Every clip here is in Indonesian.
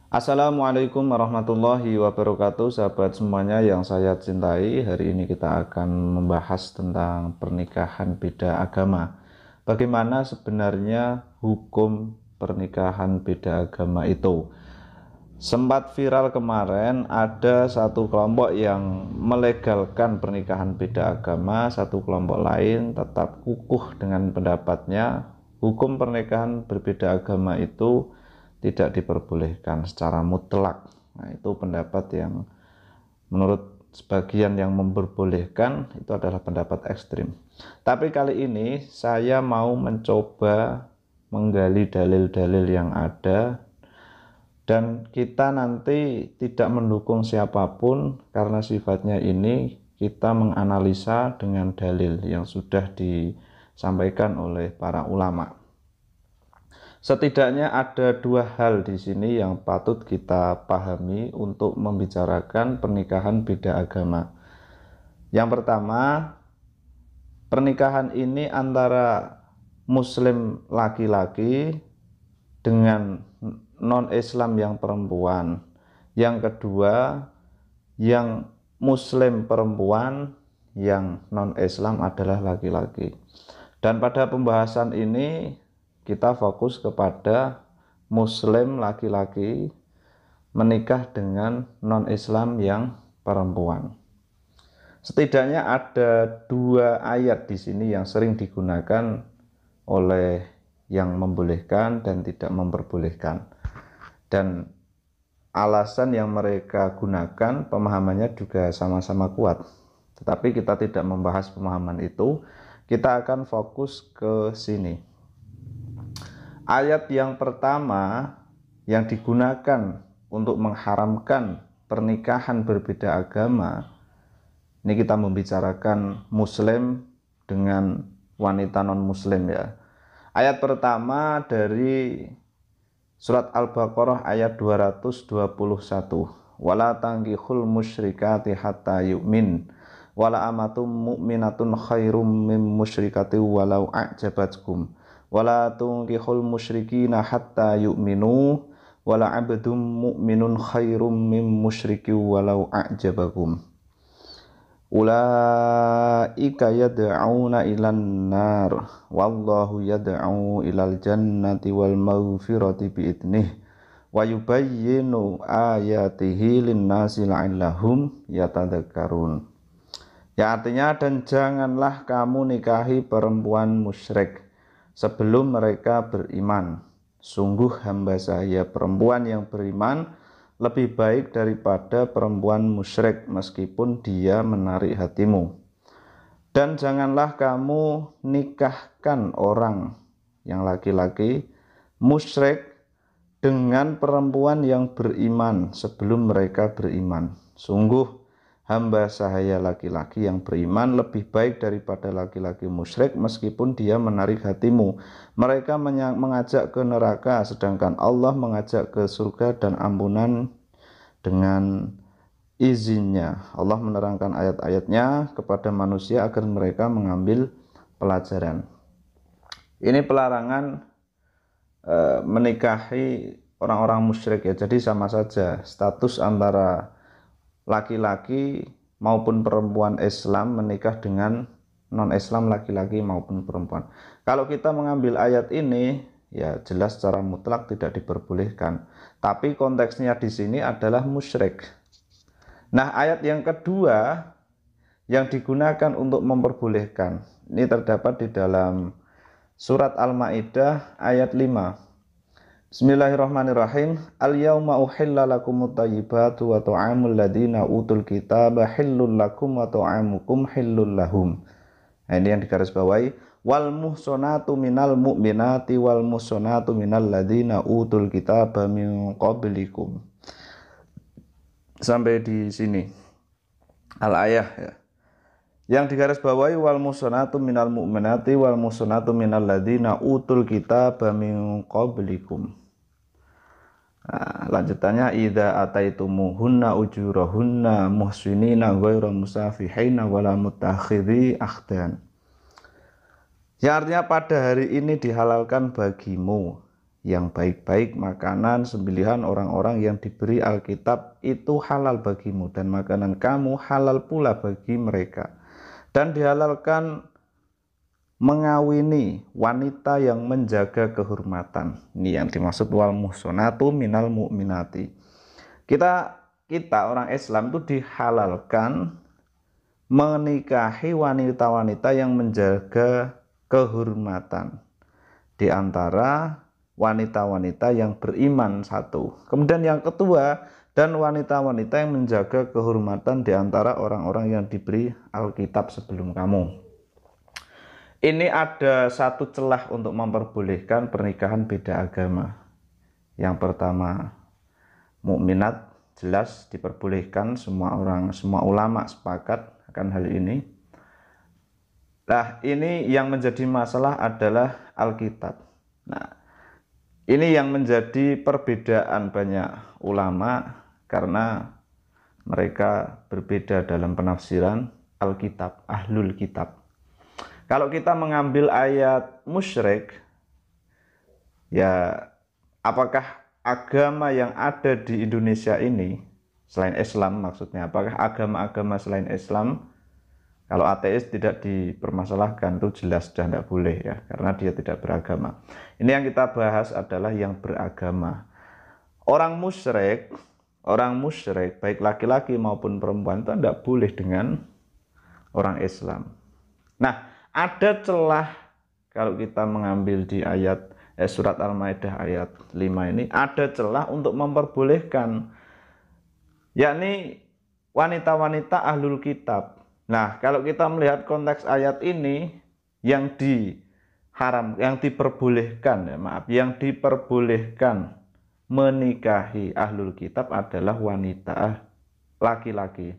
Assalamualaikum warahmatullahi wabarakatuh, sahabat semuanya yang saya cintai. Hari ini kita akan membahas tentang pernikahan beda agama. Bagaimana sebenarnya hukum pernikahan beda agama itu? Sempat viral kemarin, ada satu kelompok yang melegalkan pernikahan beda agama, satu kelompok lain tetap kukuh dengan pendapatnya. Hukum pernikahan berbeda agama itu tidak diperbolehkan secara mutlak. Nah, itu pendapat yang menurut sebagian yang memperbolehkan itu adalah pendapat ekstrim. Tapi kali ini saya mau mencoba menggali dalil-dalil yang ada, dan kita nanti tidak mendukung siapapun karena sifatnya ini kita menganalisa dengan dalil yang sudah disampaikan oleh para ulama. Setidaknya ada dua hal di sini yang patut kita pahami untuk membicarakan pernikahan beda agama. Yang pertama, pernikahan ini antara Muslim laki-laki dengan non-Islam yang perempuan. Yang kedua, yang Muslim perempuan, yang non-Islam adalah laki-laki. Dan pada pembahasan ini kita fokus kepada Muslim laki-laki menikah dengan non-Islam yang perempuan. Setidaknya ada dua ayat di sini yang sering digunakan oleh yang membolehkan dan tidak memperbolehkan. Dan alasan yang mereka gunakan pemahamannya juga sama-sama kuat. Tetapi kita tidak membahas pemahaman itu, kita akan fokus ke sini. Ayat yang pertama yang digunakan untuk mengharamkan pernikahan berbeda agama, ini kita membicarakan Muslim dengan wanita non-Muslim ya. Ayat pertama dari surat Al-Baqarah ayat 221. Wala tankihul musyrikati hatta yu'min wala amatum mu'minatun khairum mim musyrikati walau a'jabatkum wala tunkihul musyrikina hatta yu'minu wala abdum mu'minun khairum mim musyriki walau a'jabakum. Ulaika yad'auna ilan nar wallahu yad'u ilal jannati wal maghfirati bi'idnih wa yubayyinu ayatihi linnasi la'allahum yatadakkarun. Ya, artinya, dan janganlah kamu nikahi perempuan musyrik sebelum mereka beriman. Sungguh hamba saya perempuan yang beriman lebih baik daripada perempuan musyrik meskipun dia menarik hatimu. Dan janganlah kamu nikahkan orang yang laki-laki musyrik dengan perempuan yang beriman sebelum mereka beriman. Sungguh hamba sahaya laki-laki yang beriman lebih baik daripada laki-laki musyrik meskipun dia menarik hatimu. Mereka mengajak ke neraka sedangkan Allah mengajak ke surga dan ampunan dengan izinnya. Allah menerangkan ayat-ayatnya kepada manusia agar mereka mengambil pelajaran. Ini pelarangan menikahi orang-orang musyrik ya. Jadi sama saja status antara laki-laki maupun perempuan Islam menikah dengan non-Islam laki-laki maupun perempuan. Kalau kita mengambil ayat ini ya jelas secara mutlak tidak diperbolehkan. Tapi konteksnya di sini adalah musyrik. Nah, ayat yang kedua yang digunakan untuk memperbolehkan ini terdapat di dalam surat Al-Maidah ayat 5. Bismillahirrahmanirrahim. Al-yauma uhilla lakumut thayyibatu wa ta'amul ladina utul kitaba hillul lakum wa ta'amukum hillul lahum. Nah, ini yang digarisbawahi. Wal muhsonatu minal mu'minati wal muhsonatu minal ladina utul kitaba min qablikum. Sampai di sini al-ayah ya. Yang digarisbawahi wal muhsonatu minal mu'minati wal muhsonatu minal ladina utul kitaba min qablikum. Nah, lanjutannya idza ataitumuhunna ujurahunna muhsinina ghairu musafihina wala mutakhidhi akhdan. Ya, artinya pada hari ini dihalalkan bagimu yang baik-baik, makanan, sembelihan orang-orang yang diberi Alkitab itu halal bagimu, dan makanan kamu halal pula bagi mereka. Dan dihalalkan mengawini wanita yang menjaga kehormatan. Ini yang dimaksud wal muhsanatu minal mu'minati. Kita orang Islam itu dihalalkan menikahi wanita-wanita yang menjaga kehormatan di antara wanita-wanita yang beriman, satu. Kemudian yang kedua, dan wanita-wanita yang menjaga kehormatan di antara orang-orang yang diberi Alkitab sebelum kamu. Ini ada satu celah untuk memperbolehkan pernikahan beda agama. Yang pertama, mukminat jelas diperbolehkan, semua ulama sepakat akan hal ini. Nah, ini yang menjadi masalah adalah Alkitab. Nah, ini yang menjadi perbedaan banyak ulama karena mereka berbeda dalam penafsiran Alkitab, ahlul kitab. Kalau kita mengambil ayat musyrik, ya apakah agama yang ada di Indonesia ini, selain Islam maksudnya, apakah agama-agama selain Islam, kalau ateis tidak dipermasalahkan, itu jelas sudah tidak boleh ya, karena dia tidak beragama. Ini yang kita bahas adalah yang beragama. Orang musyrik baik laki-laki maupun perempuan itu tidak boleh dengan orang Islam. Nah, ada celah kalau kita mengambil di ayat surat Al-Maidah ayat 5 ini, ada celah untuk memperbolehkan, yakni wanita-wanita ahlul kitab. Nah, kalau kita melihat konteks ayat ini, yang diperbolehkan menikahi ahlul kitab adalah wanita laki-laki.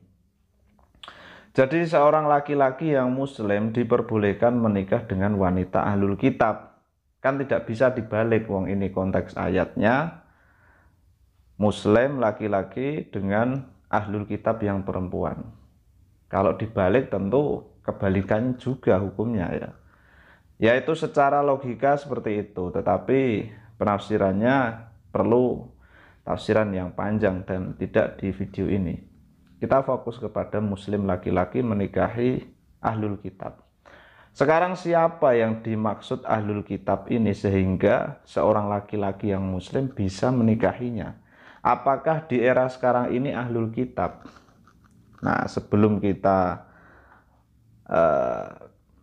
Jadi seorang laki-laki yang muslim diperbolehkan menikah dengan wanita ahlul kitab. Kan tidak bisa dibalik, wong ini konteks ayatnya muslim laki-laki dengan ahlul kitab yang perempuan. Kalau dibalik tentu kebalikan juga hukumnya ya. Yaitu secara logika seperti itu, tetapi penafsirannya perlu tafsiran yang panjang dan tidak di video ini. Kita fokus kepada muslim laki-laki menikahi ahlul kitab. Sekarang siapa yang dimaksud ahlul kitab ini sehingga seorang laki-laki yang muslim bisa menikahinya? Apakah di era sekarang ini ahlul kitab? Nah, sebelum kita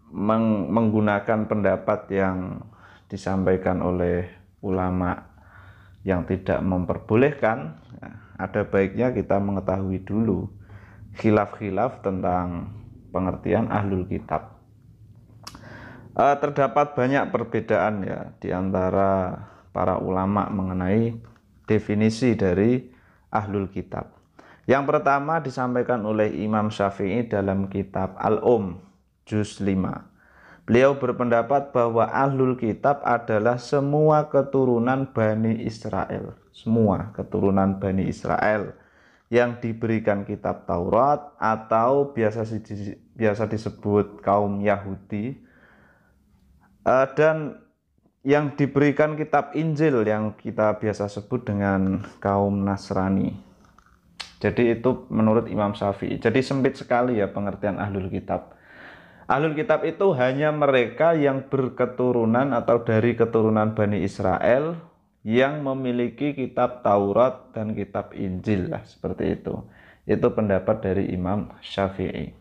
menggunakan pendapat yang disampaikan oleh ulama yang tidak memperbolehkan, ada baiknya kita mengetahui dulu khilaf-khilaf tentang pengertian ahlul kitab. Terdapat banyak perbedaan ya di antara para ulama mengenai definisi dari ahlul kitab. Yang pertama disampaikan oleh Imam Syafi'i dalam kitab juz 5. Beliau berpendapat bahwa ahlul kitab adalah semua keturunan Bani Israel. Semua keturunan Bani Israel yang diberikan kitab Taurat atau biasa disebut kaum Yahudi, dan yang diberikan kitab Injil yang kita biasa sebut dengan kaum Nasrani. Jadi itu menurut Imam Syafi'i. Jadi sempit sekali ya pengertian ahlul kitab. Ahlul kitab itu hanya mereka yang berketurunan atau dari keturunan Bani Israel yang memiliki kitab Taurat dan kitab Injil lah, seperti itu. Itu pendapat dari Imam Syafi'i.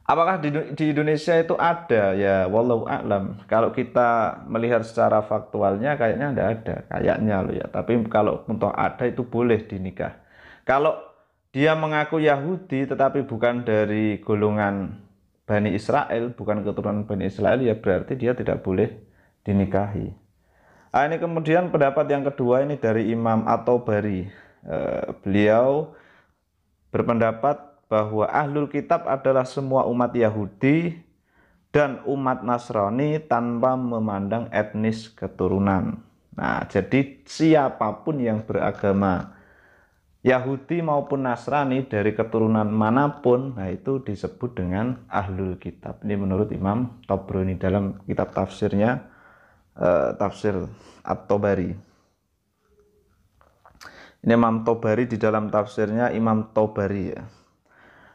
Apakah di Indonesia itu ada? Ya wallahu a'lam. Kalau kita melihat secara faktualnya kayaknya enggak ada, kayaknya loh ya. Tapi kalau untuk ada itu boleh dinikah. Kalau dia mengaku Yahudi tetapi bukan dari golongan Bani Israel, bukan keturunan Bani Israel, ya berarti dia tidak boleh dinikahi. Ini kemudian pendapat yang kedua ini dari Imam At-Tabari. Beliau berpendapat bahwa ahlul kitab adalah semua umat Yahudi dan umat Nasrani tanpa memandang etnis keturunan. Nah, jadi siapapun yang beragama Yahudi maupun Nasrani dari keturunan manapun, nah itu disebut dengan ahlul kitab. Ini menurut Imam Tabrani dalam kitab tafsirnya tafsir At-Tabari. Ini Imam Tabari di dalam tafsirnya Imam Tabari ya.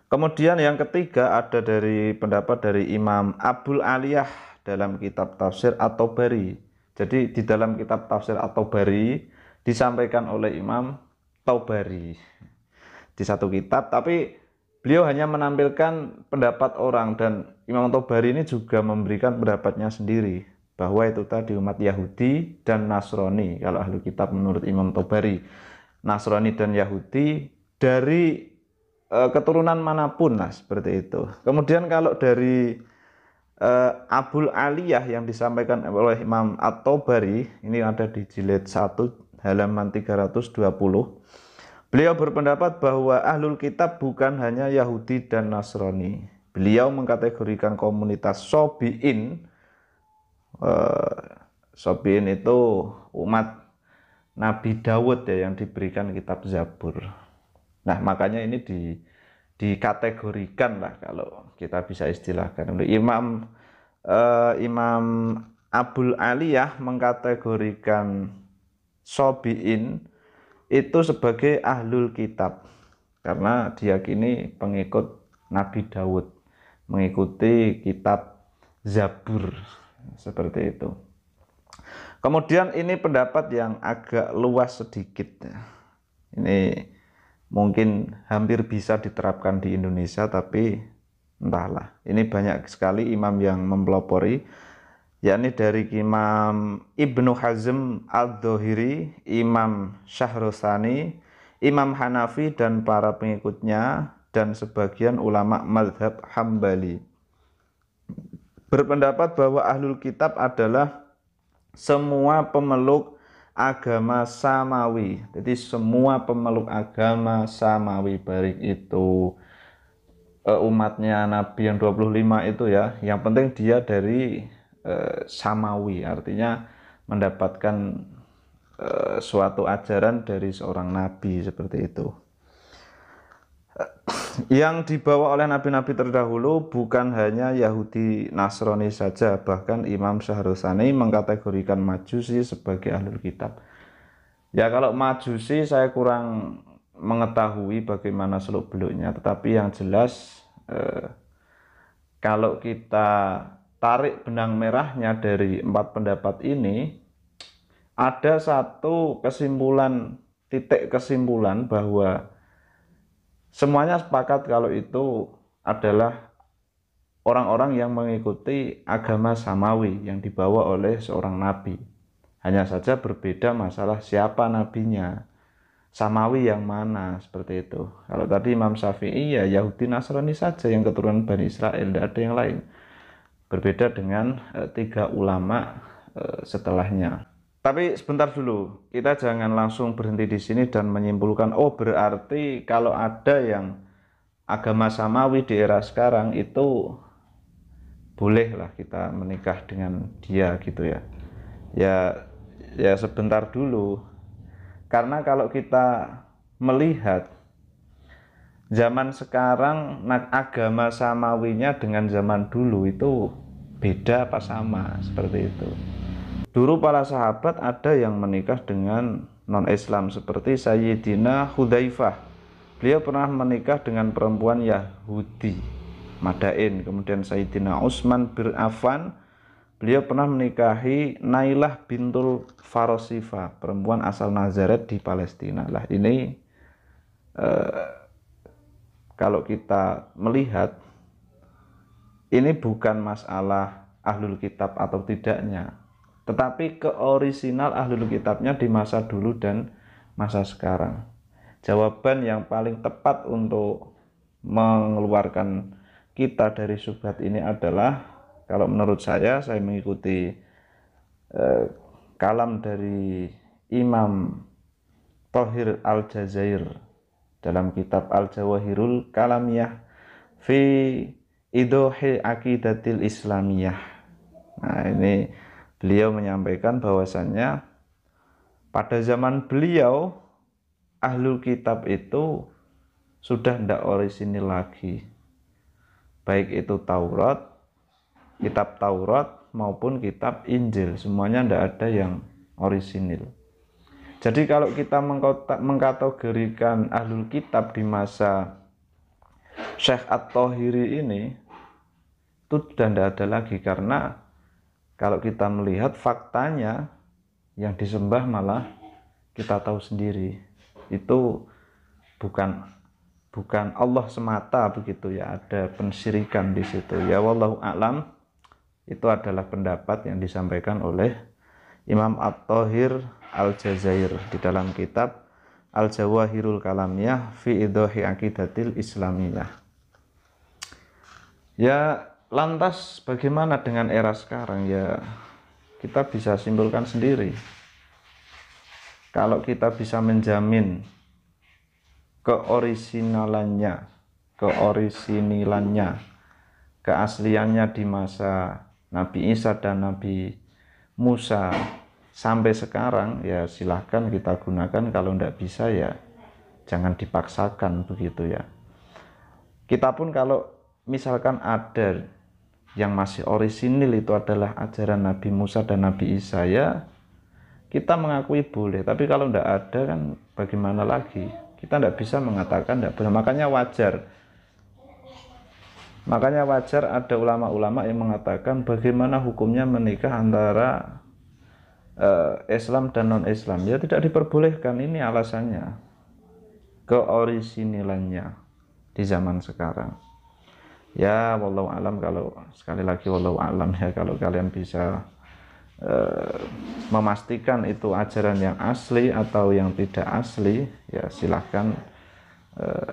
Kemudian yang ketiga ada dari pendapat dari Imam Abul Aliyah dalam kitab tafsir At-Tabari. Jadi di dalam kitab tafsir At-Tabari disampaikan oleh Imam Tabari di satu kitab, tapi beliau hanya menampilkan pendapat orang, dan Imam Tabari ini juga memberikan pendapatnya sendiri bahwa itu tadi umat Yahudi dan Nasrani. Kalau ahli kitab menurut Imam Tabari, Nasrani dan Yahudi dari keturunan manapun lah, seperti itu. Kemudian kalau dari Abul Aliyah yang disampaikan oleh Imam At-Tabari, ini ada di jilid 1 halaman 320. Beliau berpendapat bahwa ahlul kitab bukan hanya Yahudi dan Nasrani. Beliau mengkategorikan komunitas Sobi'in. Sobi'in itu umat Nabi Dawud ya, yang diberikan kitab Zabur. Nah, makanya ini dikategorikan lah, kalau kita bisa istilahkan. Imam Abul Aliyah mengkategorikan Sobi'in itu sebagai ahlul kitab karena diyakini pengikut Nabi Dawud, mengikuti kitab Zabur, seperti itu. Kemudian ini pendapat yang agak luas sedikit. Ini mungkin hampir bisa diterapkan di Indonesia, tapi entahlah. Ini banyak sekali imam yang mempelopori, yakni dari Imam Ibnu Hazm Al-Dhahiri, Imam Syahrastani, Imam Hanafi dan para pengikutnya, dan sebagian ulama mazhab Hambali. Berpendapat bahwa ahlul kitab adalah semua pemeluk agama samawi. Jadi semua pemeluk agama samawi, baik itu umatnya Nabi yang 25 itu ya, yang penting dia dari samawi, artinya mendapatkan suatu ajaran dari seorang nabi, seperti itu. Yang dibawa oleh nabi-nabi terdahulu bukan hanya Yahudi Nasrani saja, bahkan Imam Syahrastani mengkategorikan Majusi sebagai ahlul kitab. Ya, kalau Majusi saya kurang mengetahui bagaimana seluk-beluknya, tetapi yang jelas kalau kita tarik benang merahnya dari 4 pendapat ini, ada satu kesimpulan, titik kesimpulan bahwa semuanya sepakat kalau itu adalah orang-orang yang mengikuti agama samawi yang dibawa oleh seorang nabi. Hanya saja berbeda masalah siapa nabinya, samawi yang mana, seperti itu. Kalau tadi Imam Syafi'i ya Yahudi Nasrani saja yang keturunan Bani Israel, tidak ada yang lain. Berbeda dengan 3 ulama setelahnya. Tapi sebentar dulu, kita jangan langsung berhenti di sini dan menyimpulkan, oh berarti kalau ada yang agama samawi di era sekarang itu bolehlah kita menikah dengan dia gitu ya. Ya sebentar dulu. Karena kalau kita melihat zaman sekarang agama samawinya dengan zaman dulu itu beda apa sama, seperti itu. Dulu para sahabat ada yang menikah dengan non-Islam seperti Sayyidina Hudzaifah. Beliau pernah menikah dengan perempuan Yahudi Madain. Kemudian Sayyidina Utsman bin Affan, beliau pernah menikahi Nailah bintul Farosifa, perempuan asal Nazaret di Palestina. Lah ini kalau kita melihat, ini bukan masalah ahlul kitab atau tidaknya, tetapi keorisinal ahlul kitabnya di masa dulu dan masa sekarang. Jawaban yang paling tepat untuk mengeluarkan kita dari syubhat ini adalah, kalau menurut saya mengikuti kalam dari Imam Thohir Al-Jazair dalam kitab Al-Jawahirul Kalamiyah fi Idohi Aqidatil Islamiyah. Nah, ini beliau menyampaikan bahwasannya pada zaman beliau ahlul kitab itu sudah tidak orisinil lagi, baik itu Taurat, kitab Taurat maupun kitab Injil, semuanya tidak ada yang orisinil. Jadi kalau kita mengkategorikan ahlul kitab di masa Syekh At-Thahiri ini, itu sudah tidak ada lagi, karena kalau kita melihat faktanya yang disembah malah kita tahu sendiri itu bukan Allah semata begitu ya, ada pensyirikan di situ ya. Wallahu a'lam, itu adalah pendapat yang disampaikan oleh Imam At-Thahir Al-Jazair di dalam kitab Al-Jawahirul Kalamiyah fi Idahi Aqidatil Islamiyah. Ya, lantas bagaimana dengan era sekarang? Ya, kita bisa simpulkan sendiri. Kalau kita bisa menjamin keorisinilannya, keasliannya di masa Nabi Isa dan Nabi Musa sampai sekarang, ya silahkan kita gunakan. Kalau tidak bisa ya jangan dipaksakan begitu ya. Kita pun kalau misalkan ada yang masih orisinil itu adalah ajaran Nabi Musa dan Nabi Isa, ya kita mengakui boleh. Tapi kalau tidak ada kan bagaimana lagi? Kita tidak bisa mengatakan tidak benar. Makanya wajar ada ulama-ulama yang mengatakan bagaimana hukumnya menikah antara Islam dan non-Islam. Ya tidak diperbolehkan, ini alasannya keorisinilannya di zaman sekarang. Ya wallahu alam, kalau sekali lagi wallahu alam ya, kalau kalian bisa memastikan itu ajaran yang asli atau yang tidak asli, ya silahkan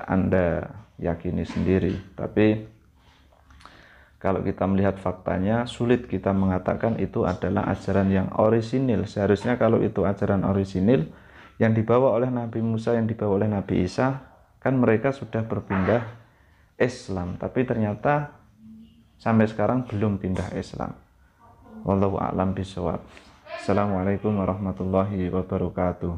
Anda yakini sendiri. Tapi kalau kita melihat faktanya, sulit kita mengatakan itu adalah ajaran yang orisinil. Seharusnya kalau itu ajaran orisinil yang dibawa oleh Nabi Musa, yang dibawa oleh Nabi Isa, kan mereka sudah berpindah Islam, tapi ternyata sampai sekarang belum pindah Islam. Wallahu a'lam bishawab. Assalamualaikum warahmatullahi wabarakatuh.